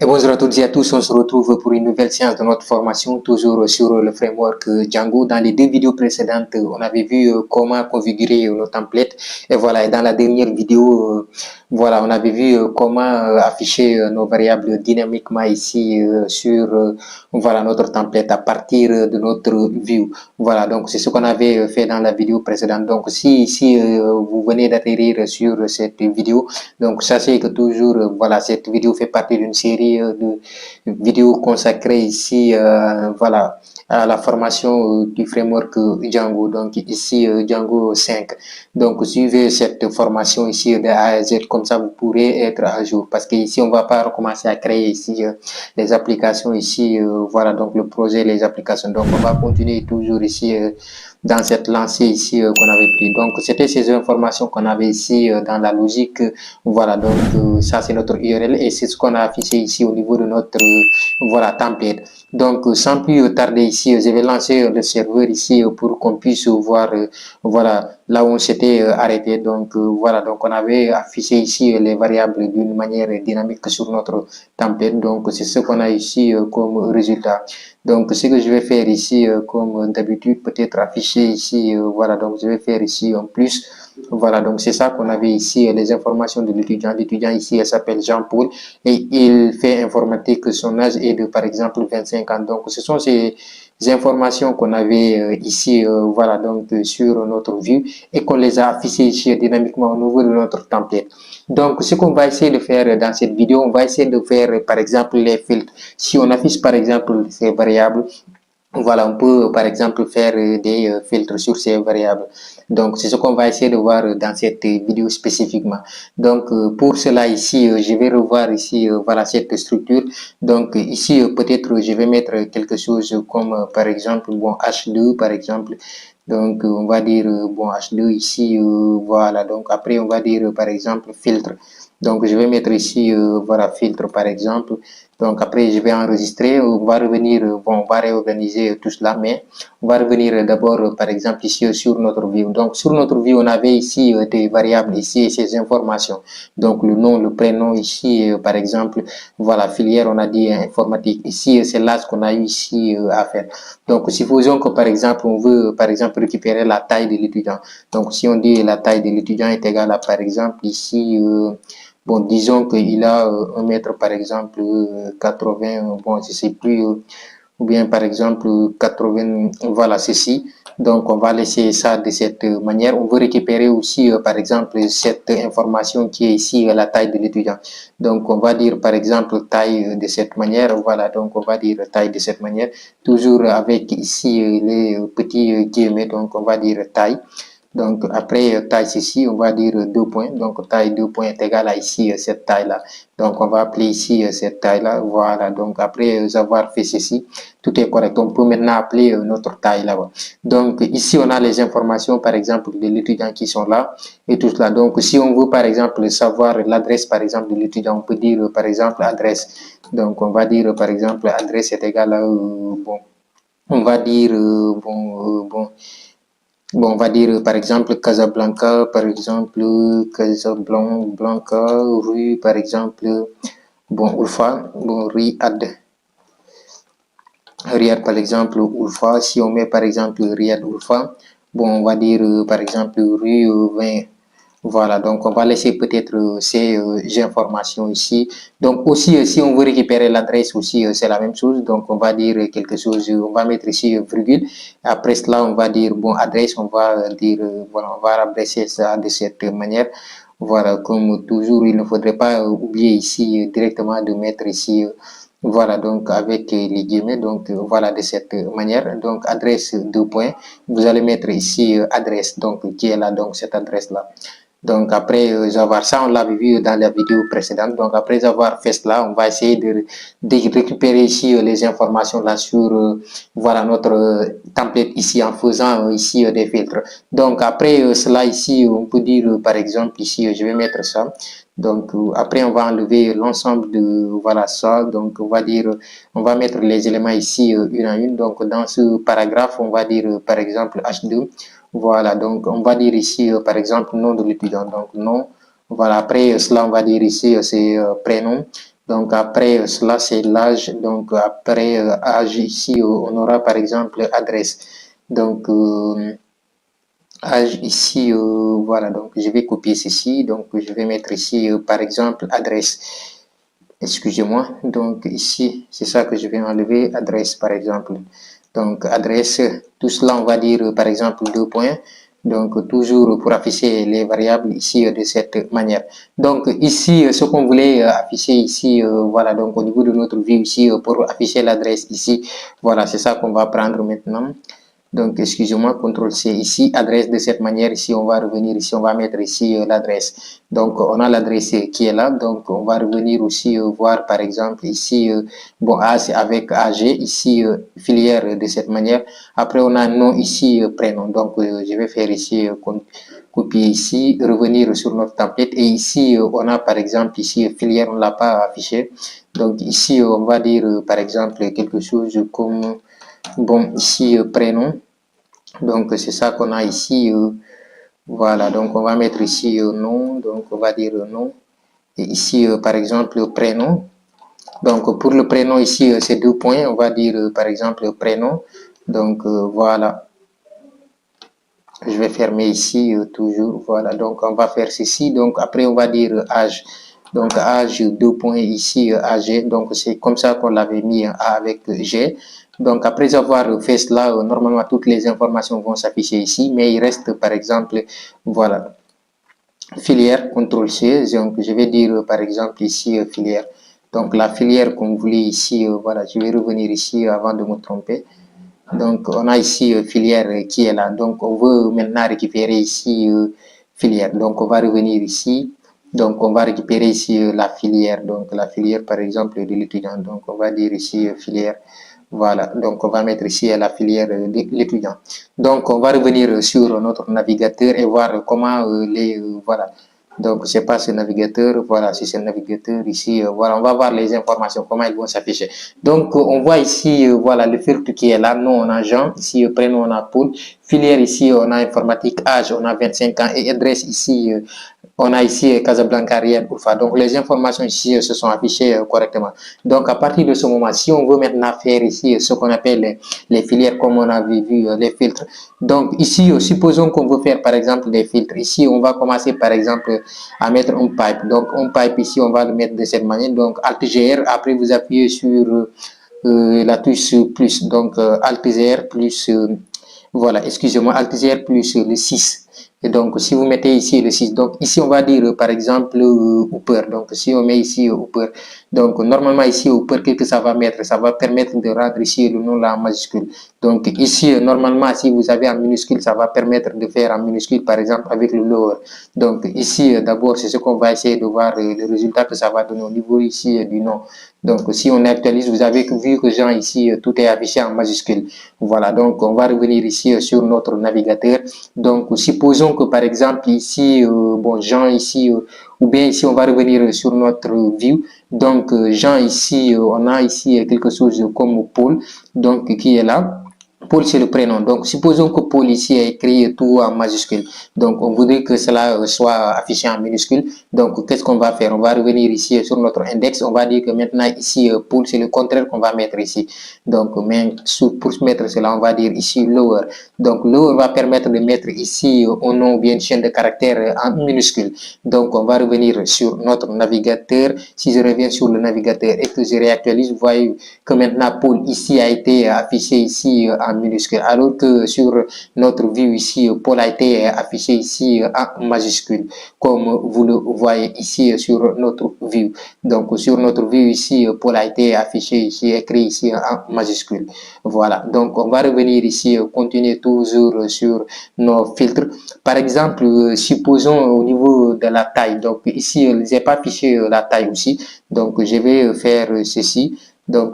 Et bonjour à toutes et à tous, on se retrouve pour une nouvelle séance de notre formation, toujours sur le framework Django. Dans les deux vidéos précédentes, on avait vu comment configurer nos templates. Et voilà, et dans la dernière vidéo, voilà, on avait vu comment afficher nos variables dynamiquement ici sur voilà, notre template à partir de notre view. Voilà, donc c'est ce qu'on avait fait dans la vidéo précédente. Donc si vous venez d'atterrir sur cette vidéo, donc sachez que toujours, voilà, cette vidéo fait partie d'une série de vidéos consacrées ici, voilà, à la formation du framework Django, donc ici Django 5. Donc suivez cette formation ici de A à Z, comme ça vous pourrez être à jour, parce qu'ici on va pas recommencer à créer ici les applications ici, voilà, donc le projet, les applications. Donc on va continuer toujours ici dans cette lancée ici qu'on avait pris. Donc c'était ces informations qu'on avait ici dans la logique. Voilà, donc ça c'est notre URL et c'est ce qu'on a affiché ici au niveau de notre voilà, template. Donc sans plus tarder ici, je vais lancer le serveur ici pour qu'on puisse voir voilà, là où on s'était arrêté. Donc voilà, donc on avait affiché ici les variables d'une manière dynamique sur notre template. Donc c'est ce qu'on a ici comme résultat. Donc ce que je vais faire ici comme d'habitude, peut-être afficher ici, voilà, donc je vais faire ici en plus. Voilà, donc c'est ça qu'on avait ici, les informations de l'étudiant. L'étudiant ici, il s'appelle Jean-Paul et il fait informatique. Son âge est de, par exemple, 25 ans. Donc, ce sont ces informations qu'on avait ici, voilà, donc sur notre vue et qu'on les a affichées ici dynamiquement au niveau de notre template. Donc, ce qu'on va essayer de faire dans cette vidéo, on va essayer de faire, par exemple, les filtres. Si on affiche, par exemple, ces variables, voilà, on peut par exemple faire des filtres sur ces variables. Donc, c'est ce qu'on va essayer de voir dans cette vidéo spécifiquement. Donc, pour cela ici, je vais revoir ici, voilà, cette structure. Donc, ici, peut-être, je vais mettre quelque chose comme, par exemple, bon, H2, par exemple. Donc, on va dire, bon, H2 ici, voilà. Donc, après, on va dire, par exemple, filtre. Donc, je vais mettre ici, voilà, filtre, par exemple. Donc après, je vais enregistrer, on va revenir, bon, on va réorganiser tout cela, mais on va revenir d'abord, par exemple, ici sur notre vue. Donc sur notre vue, on avait ici des variables, ici ces informations. Donc le nom, le prénom, ici, par exemple, voilà, filière, on a dit informatique. Ici, c'est là ce qu'on a eu ici à faire. Donc supposons que, par exemple, on veut, par exemple, récupérer la taille de l'étudiant. Donc si on dit la taille de l'étudiant est égale à, par exemple, ici, bon, disons qu'il a 1 mètre, par exemple, 80, bon, je sais plus, ou bien par exemple 80, voilà, ceci. Donc, on va laisser ça de cette manière. On veut récupérer aussi, par exemple, cette information qui est ici, la taille de l'étudiant. Donc, on va dire, par exemple, taille de cette manière. Voilà, donc on va dire taille de cette manière. Toujours avec ici les petits guillemets. Donc, on va dire taille. Donc, après taille ici, on va dire 2 points. Donc, taille 2 points est égal à ici, cette taille-là. Donc, on va appeler ici cette taille-là. Voilà. Donc, après avoir fait ceci, tout est correct. On peut maintenant appeler notre taille là-bas. Donc, ici, on a les informations, par exemple, de l'étudiant qui sont là et tout cela. Donc, si on veut, par exemple, savoir l'adresse, par exemple, de l'étudiant, on peut dire, par exemple, adresse. Donc, on va dire, par exemple, adresse est égal à, bon, on va dire, bon, on va dire par exemple Casablanca, par exemple Casablanca, rue par exemple, bon, Urfa, bon, Riyad par exemple, Urfa, si on met par exemple Riyad Urfa, bon, on va dire par exemple rue 20. Voilà, donc on va laisser peut-être ces informations ici. Donc aussi, si on veut récupérer l'adresse aussi, c'est la même chose. Donc on va dire quelque chose, on va mettre ici virgule. Après cela, on va dire, bon, adresse, on va dire, voilà, on va adresser ça de cette manière. Voilà, comme toujours, il ne faudrait pas oublier ici directement de mettre ici, voilà, donc avec les guillemets, donc voilà, de cette manière. Donc adresse 2 points, vous allez mettre ici adresse, donc qui est là, donc cette adresse-là. Donc après avoir ça, on l'avait vu dans la vidéo précédente. Donc après avoir fait cela, on va essayer de récupérer ici les informations là sur voilà notre template ici en faisant ici des filtres. Donc après cela ici, on peut dire par exemple ici, je vais mettre ça. Donc après on va enlever l'ensemble de voilà ça. Donc on va dire, on va mettre les éléments ici une à une. Donc dans ce paragraphe, on va dire par exemple H2. Voilà, donc on va dire ici, par exemple, nom de l'étudiant. Donc, nom, voilà, après cela, on va dire ici, c'est prénom. Donc après cela, c'est l'âge. Donc après âge, ici, on aura par exemple adresse. Donc âge ici, voilà. Donc je vais copier ceci. Donc je vais mettre ici, par exemple, adresse. Excusez-moi. Donc ici, c'est ça que je vais enlever, adresse par exemple. Donc adresse, tout cela, on va dire par exemple 2 points. Donc toujours pour afficher les variables ici de cette manière. Donc ici, ce qu'on voulait afficher ici, voilà, donc au niveau de notre vue ici, pour afficher l'adresse ici, voilà, c'est ça qu'on va prendre maintenant. Donc, excusez-moi, CTRL-C ici, adresse de cette manière. Ici, on va revenir ici, on va mettre ici l'adresse. Donc, on a l'adresse qui est là. Donc, on va revenir aussi voir, par exemple, ici, bon, A, c'est avec AG. Ici, filière de cette manière. Après, on a nom ici, prénom. Donc, je vais faire ici, copier ici, revenir sur notre template. Et ici, on a, par exemple, ici, filière, on ne l'a pas affiché. Donc, ici, on va dire, par exemple, quelque chose comme... Bon, ici, prénom. Donc, c'est ça qu'on a ici. Voilà, donc on va mettre ici nom. Donc, on va dire nom. Et ici, par exemple, prénom. Donc, pour le prénom ici, c'est 2 points. On va dire, par exemple, prénom. Donc, voilà. Je vais fermer ici toujours. Voilà, donc on va faire ceci. Donc, après, on va dire âge. Donc, âge, 2 points ici, âgé. Donc, c'est comme ça qu'on l'avait mis avec G. Donc, après avoir fait cela, normalement, toutes les informations vont s'afficher ici. Mais il reste, par exemple, voilà, filière, CTRL-C. Donc, je vais dire, par exemple, ici, filière. Donc, la filière qu'on voulait ici, voilà, je vais revenir ici avant de me tromper. Donc, on a ici filière qui est là. Donc, on veut maintenant récupérer ici filière. Donc, on va revenir ici. Donc, on va récupérer ici la filière. Donc, la filière, par exemple, de l'étudiant. Donc, on va dire ici filière. Voilà. Donc, on va mettre ici la filière de l'étudiant. Donc, on va revenir sur notre navigateur et voir comment voilà. Donc, c'est pas ce navigateur. Voilà, c'est ce navigateur ici. Voilà, on va voir les informations, comment ils vont s'afficher. Donc, on voit ici, voilà, le filtre qui est là. Nom, on a Jean. Ici, prénom, on a Paul. Filière, ici, on a informatique. Âge, on a 25 ans. Et adresse, ici, on a ici Casablanca, Riad, Oufa. Donc, les informations ici se sont affichées correctement. Donc, à partir de ce moment, si on veut maintenant faire ici ce qu'on appelle les filières, comme on avait vu, les filtres. Donc, ici, supposons qu'on veut faire, par exemple, des filtres. Ici, on va commencer, par exemple, à mettre un pipe. Donc, un pipe ici, on va le mettre de cette manière. Donc, Alt-GR, après, vous appuyez sur la touche plus. Donc, Alt-GR plus, voilà, excusez-moi, Alt-GR plus le 6. Et donc, si vous mettez ici le 6, donc ici, on va dire, par exemple, Hooper. Donc, si on met ici Hooper, donc, normalement, ici, Hooper, qu'est-ce que ça va mettre? Ça va permettre de rendre ici le nom là en majuscule. Donc, ici, normalement, si vous avez en minuscule, ça va permettre de faire en minuscule, par exemple, avec le lower. Donc, ici, d'abord, c'est ce qu'on va essayer de voir, le résultat que ça va donner au niveau ici du nom. Donc, si on actualise, vous avez vu que Jean ici, tout est affiché en majuscule. Voilà, donc on va revenir ici sur notre navigateur. Donc, supposons que par exemple ici, bon, Jean ici, ou bien ici, on va revenir sur notre view. Donc, Jean ici, on a ici quelque chose comme Paul, donc qui est là. Paul, c'est le prénom. Donc, supposons que Paul ici a écrit tout en majuscule. Donc, on voudrait que cela soit affiché en minuscule. Donc, qu'est-ce qu'on va faire? On va revenir ici sur notre index. On va dire que maintenant, ici, Paul, c'est le contraire qu'on va mettre ici. Donc, mais pour mettre cela, on va dire ici lower. Donc, lower va permettre de mettre ici un nom ou bien une chaîne de caractères en minuscule. Donc, on va revenir sur notre navigateur. Si je reviens sur le navigateur et que je réactualise, vous voyez que maintenant, Paul ici a été affiché ici en minuscule, alors que sur notre vue ici, Paul a été affiché ici en majuscule, comme vous le voyez ici sur notre vue. Donc, sur notre vue ici, Paul a été affiché ici, écrit ici en majuscule. Voilà, donc on va revenir ici, continuer toujours sur nos filtres. Par exemple, supposons au niveau de la taille, donc ici, je n'ai pas affiché la taille aussi, donc je vais faire ceci. Donc,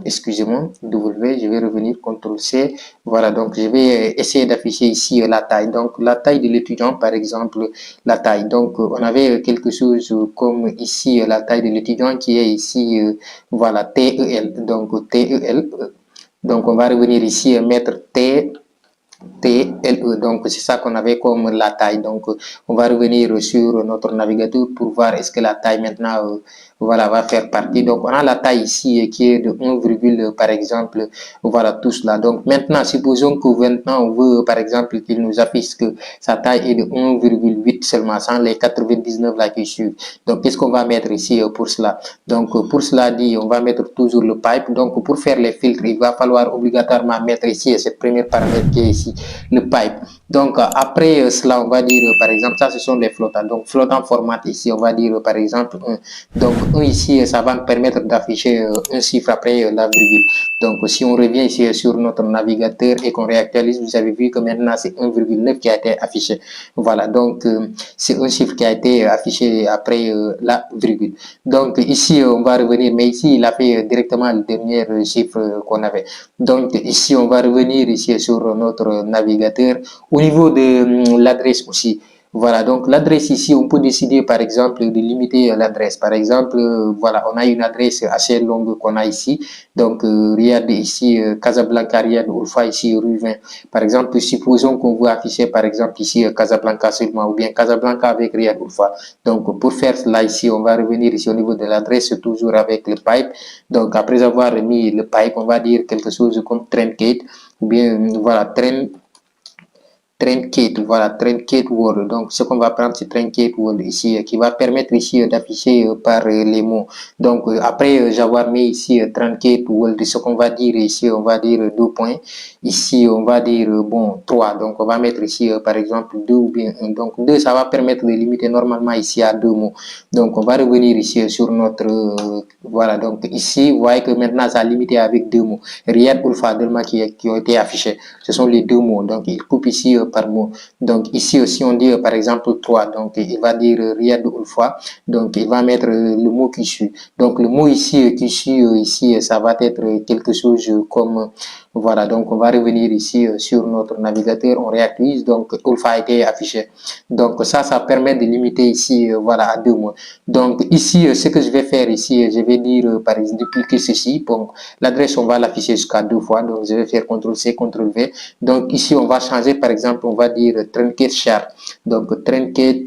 excusez-moi, W, je vais revenir, CTRL-C. Voilà, donc je vais essayer d'afficher ici la taille. Donc, la taille de l'étudiant, par exemple, la taille. Donc, on avait quelque chose comme ici, la taille de l'étudiant qui est ici, voilà, TEL. Donc, TEL. Donc, on va revenir ici et mettre TLE. Donc, c'est ça qu'on avait comme la taille. Donc, on va revenir sur notre navigateur pour voir est-ce que la taille maintenant voilà, va faire partie. Donc, on a la taille ici qui est de 1, par exemple, voilà, tout cela. Donc, maintenant, supposons que maintenant, on veut, par exemple, qu'il nous affiche que sa taille est de 1,8 seulement, sans les 99 là qui suivent. Donc, qu'est-ce qu'on va mettre ici pour cela? Donc, pour cela dit, on va mettre toujours le pipe. Donc, pour faire les filtres, il va falloir obligatoirement mettre ici cette première paramètre qui est ici, le pipe. Donc, après cela, on va dire, par exemple, ça, ce sont les flottants. Donc, flottant format ici, on va dire, par exemple, 1. Donc, 1 ici, ça va nous permettre d'afficher un chiffre après la virgule. Donc, si on revient ici sur notre navigateur et qu'on réactualise, vous avez vu que maintenant, c'est 1,9 qui a été affiché. Voilà, donc, c'est un chiffre qui a été affiché après la virgule. Donc, ici, on va revenir, mais ici, il a fait directement le dernier chiffre qu'on avait. Donc, ici, on va revenir ici sur notre navigateur. Au niveau de l'adresse aussi, voilà, donc l'adresse ici, on peut décider par exemple de limiter l'adresse. Par exemple, voilà, on a une adresse assez longue qu'on a ici. Donc, Riyad ici, Casablanca, Riyad, Ulfa ici, rue 20. Par exemple, supposons qu'on veut afficher par exemple ici Casablanca seulement ou bien Casablanca avec Riyad, Ulfa. Donc, pour faire cela ici, on va revenir ici au niveau de l'adresse, toujours avec le pipe. Donc, après avoir mis le pipe, on va dire quelque chose comme Trendgate ou bien, voilà, Trendgate, voilà, Trendgate Word. Donc, ce qu'on va prendre, c'est Trendgate Word ici, qui va permettre ici d'afficher par les mots. Donc, après avoir mis ici Trendgate Word, ce qu'on va dire ici, on va dire 2 points. Ici, on va dire, bon, 3. Donc, on va mettre ici, par exemple, 2 ou bien 1. Donc, 2, ça va permettre de limiter normalement ici à 2 mots. Donc, on va revenir ici sur notre, voilà, donc ici, vous voyez que maintenant, ça a limité avec 2 mots. Riyad Ulfa, qui ont été affichés. Ce sont les 2 mots. Donc, il coupe ici par mot. Donc, ici aussi, on dit par exemple 3. Donc, il va dire Riyad Ulfa. Donc, il va mettre le mot qui suit. Donc, le mot ici qui suit, ici, ça va être quelque chose comme, voilà. Donc, on va revenir ici sur notre navigateur. On réactualise. Donc, Ulfa a été affiché. Donc, ça permet de limiter ici, voilà, à 2 mots. Donc, ici, ce que je vais faire ici, je vais dire, par exemple, dupliquer ceci. Bon, l'adresse, on va l'afficher jusqu'à 2 fois. Donc, je vais faire CTRL-C, CTRL-V. Donc, ici, on va changer, par exemple, on va dire Trunket Char. Donc, Trunket,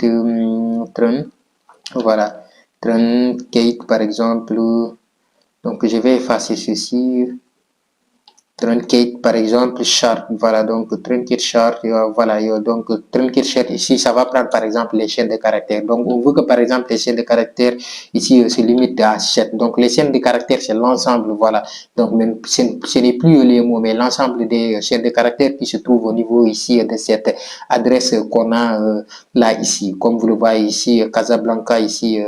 voilà, Trunket, par exemple. Donc, je vais effacer ceci. Truncate par exemple chart, voilà, donc Truncate chart, voilà, donc Truncate chart ici, ça va prendre par exemple les chaînes de caractères. Donc on veut que par exemple les chaînes de caractères ici se limitent à 7. Donc les chaînes de caractères c'est l'ensemble, voilà. Donc même ce n'est plus les mots, mais l'ensemble des chaînes de caractères qui se trouvent au niveau ici de cette adresse qu'on a là ici. Comme vous le voyez ici, Casablanca ici.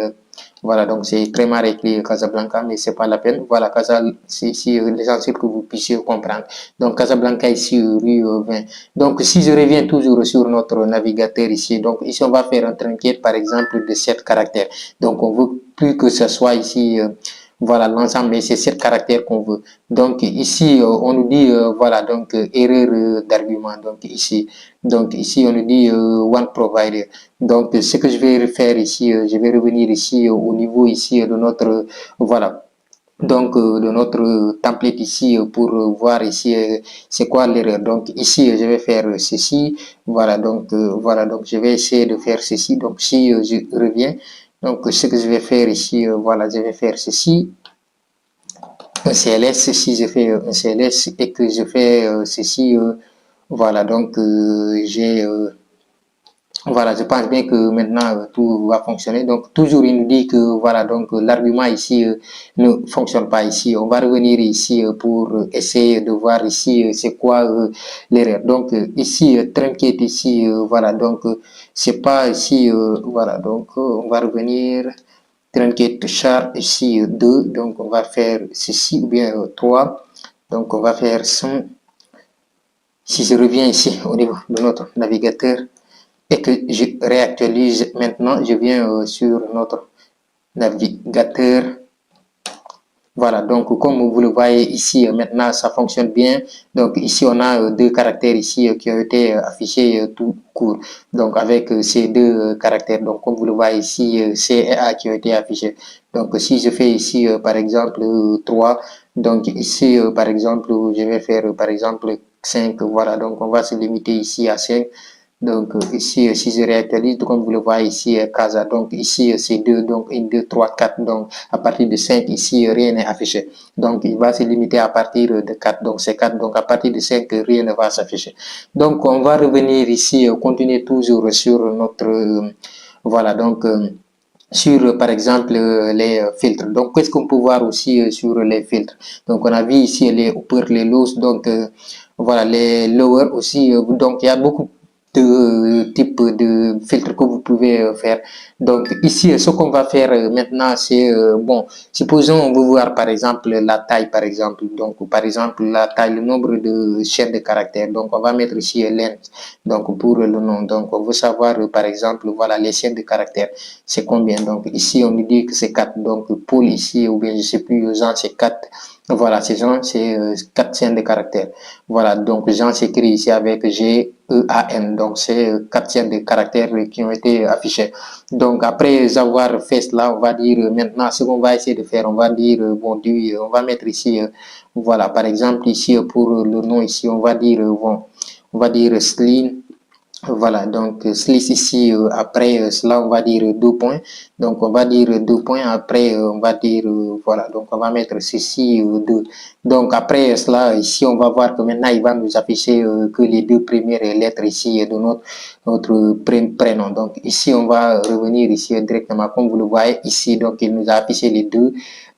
Voilà, donc c'est très mal écrit Casablanca, mais c'est pas la peine. Voilà, c'est ici l'essentiel que vous puissiez comprendre. Donc Casablanca ici, rue 20. Donc si je reviens toujours sur notre navigateur ici, donc ici on va faire un trinquet par exemple de 7 caractères. Donc on veut plus que ce soit ici, voilà l'ensemble, mais c'est 7 caractères qu'on veut. Donc ici on nous dit, voilà, donc erreur d'argument. Donc ici on nous dit one provider. Donc, ce que je vais faire ici, je vais revenir ici au niveau ici de notre, voilà, donc de notre template ici pour voir ici c'est quoi l'erreur. Donc ici, je vais faire ceci, voilà, donc voilà, donc je vais essayer de faire ceci. Donc si je reviens, donc ce que je vais faire ici, voilà, je vais faire ceci, un CLS, si je fais un CLS et que je fais ceci, voilà, donc j'ai voilà, je pense bien que maintenant tout va fonctionner. Donc toujours il nous dit que voilà, donc l'argument ici ne fonctionne pas ici. On va revenir ici pour essayer de voir ici c'est quoi l'erreur. Donc ici Truncate ici voilà, donc c'est pas ici voilà, donc on va revenir Truncate char ici 2. Donc on va faire ceci ou bien 3. Donc on va faire 100. Si je reviens ici au niveau de notre navigateur et que je réactualise maintenant, je viens sur notre navigateur. Voilà, donc comme vous le voyez ici, maintenant ça fonctionne bien. Donc ici on a deux caractères ici qui ont été affichés tout court. Donc avec ces deux caractères, donc comme vous le voyez ici, C et A qui ont été affichés. Donc si je fais ici par exemple 3, donc ici par exemple je vais faire par exemple 5, voilà, donc on va se limiter ici à 5. Donc ici, si je réactualise, comme vous le voyez ici, Casa, donc ici c'est 2, donc 1, 2, 3, 4, donc à partir de 5, ici rien n'est affiché. Donc il va se limiter à partir de 4, donc c'est 4, donc à partir de 5, rien ne va s'afficher. Donc on va revenir ici, continuer toujours sur notre, voilà, donc sur par exemple les filtres. Donc qu'est-ce qu'on peut voir aussi sur les filtres? Donc on a vu ici les upper, les lows, donc voilà, les lower aussi, donc il y a beaucoup de types de filtres que vous pouvez faire. Donc ici, ce qu'on va faire maintenant, c'est, bon, supposons on veut voir par exemple la taille, par exemple. Donc par exemple la taille, le nombre de chaînes de caractères. Donc on va mettre ici length, donc pour le nom. Donc on veut savoir par exemple, voilà, les chaînes de caractères, c'est combien. Donc ici on nous dit que c'est 4. Donc Paul ici, ou bien je sais plus, Jean c'est 4. Voilà, c'est Jean, c'est 4 chaînes de caractères. Voilà, donc Jean s'écrit ici avec G-E-A-N. Donc c'est 4 chaînes de caractères qui ont été affichées. Donc après avoir fait cela, on va dire maintenant ce qu'on va essayer de faire, on va dire bon, on va mettre ici, voilà, par exemple ici pour le nom ici, on va dire bon, on va dire Slim. Voilà, donc slice ici, après cela, on va dire 2 points. Donc, on va dire 2 points. Après, on va dire, voilà, donc on va mettre ceci 2. Donc, après cela, ici, on va voir que maintenant, il va nous afficher que les 2 premières lettres ici de notre prénom. Donc, ici, on va revenir ici directement, comme vous le voyez ici. Donc, il nous a affiché les 2.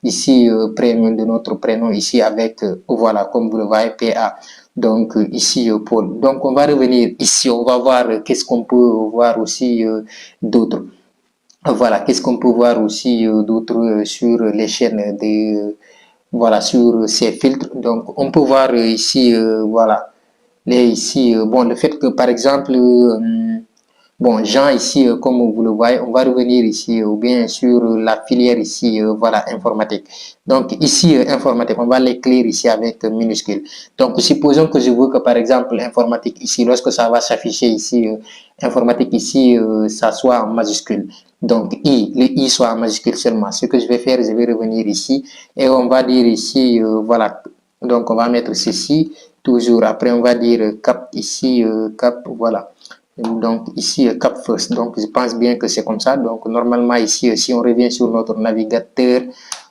Ici, prénom de notre prénom, ici avec, voilà, comme vous le voyez, PA. Donc ici Paul. Donc on va revenir ici, on va voir qu'est-ce qu'on peut voir aussi d'autres. Voilà, qu'est-ce qu'on peut voir aussi d'autres sur les chaînes de, voilà, sur ces filtres. Donc on peut voir ici, voilà, les ici, bon, le fait que par exemple, bon, Jean ici, comme vous le voyez, on va revenir ici, ou bien sur la filière ici, voilà, informatique. Donc ici, informatique, on va l'écrire ici avec minuscule. Donc supposons que je veux que par exemple, informatique ici, lorsque ça va s'afficher ici, informatique ici, ça soit en majuscule. Donc I, le I soit en majuscule seulement. Ce que je vais faire, je vais revenir ici et on va dire ici, voilà, donc on va mettre ceci, toujours. Après, on va dire cap ici, cap, voilà. Donc ici, Cap First. Donc je pense bien que c'est comme ça. Donc normalement ici, si on revient sur notre navigateur,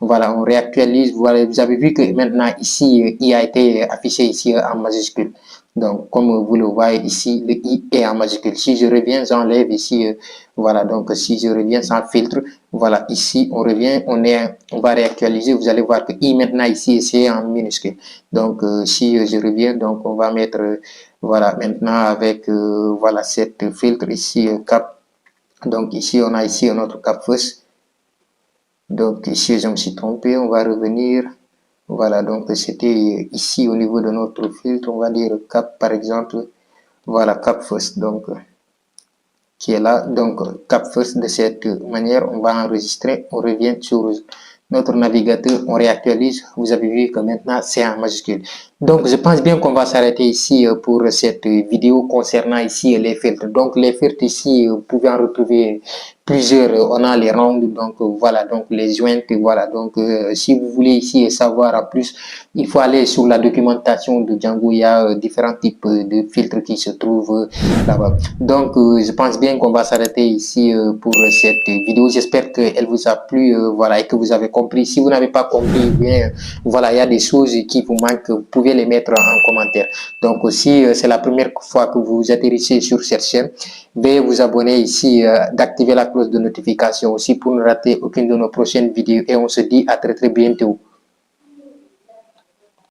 voilà, on réactualise. Voilà, vous avez vu que maintenant ici, I a été affiché ici en majuscule. Donc comme vous le voyez ici, le I est en majuscule. Si je reviens, j'enlève ici, voilà. Donc si je reviens sans filtre, voilà, ici on revient, on va réactualiser. Vous allez voir que I maintenant ici c'est en minuscule. Donc si je reviens, donc on va mettre voilà, maintenant avec voilà cette filtre ici cap. Donc ici on a ici notre cap first. Donc ici je me suis trompé, on va revenir. Voilà, donc c'était ici au niveau de notre filtre, on va dire cap par exemple. Voilà, cap first, donc qui est là. Donc cap first, de cette manière, on va enregistrer. On revient sur notre navigateur, on réactualise. Vous avez vu que maintenant c'est en majuscule. Donc je pense bien qu'on va s'arrêter ici pour cette vidéo concernant ici les filtres. Donc les filtres ici, vous pouvez en retrouver plusieurs. On a les rounds, donc voilà, donc les joints, voilà. Donc si vous voulez ici savoir en plus, il faut aller sur la documentation de Django. Il y a différents types de filtres qui se trouvent là-bas. Donc je pense bien qu'on va s'arrêter ici pour cette vidéo. J'espère qu'elle vous a plu, voilà, et que vous avez compris. Si vous n'avez pas compris, bien, voilà, il y a des choses qui vous manquent, vous pouvez les mettre en commentaire. Donc aussi, c'est la première fois que vous atterrissez sur cette chaîne, veuillez vous abonner ici, d'activer la cloche de notification aussi pour ne rater aucune de nos prochaines vidéos. Et on se dit à très très bientôt.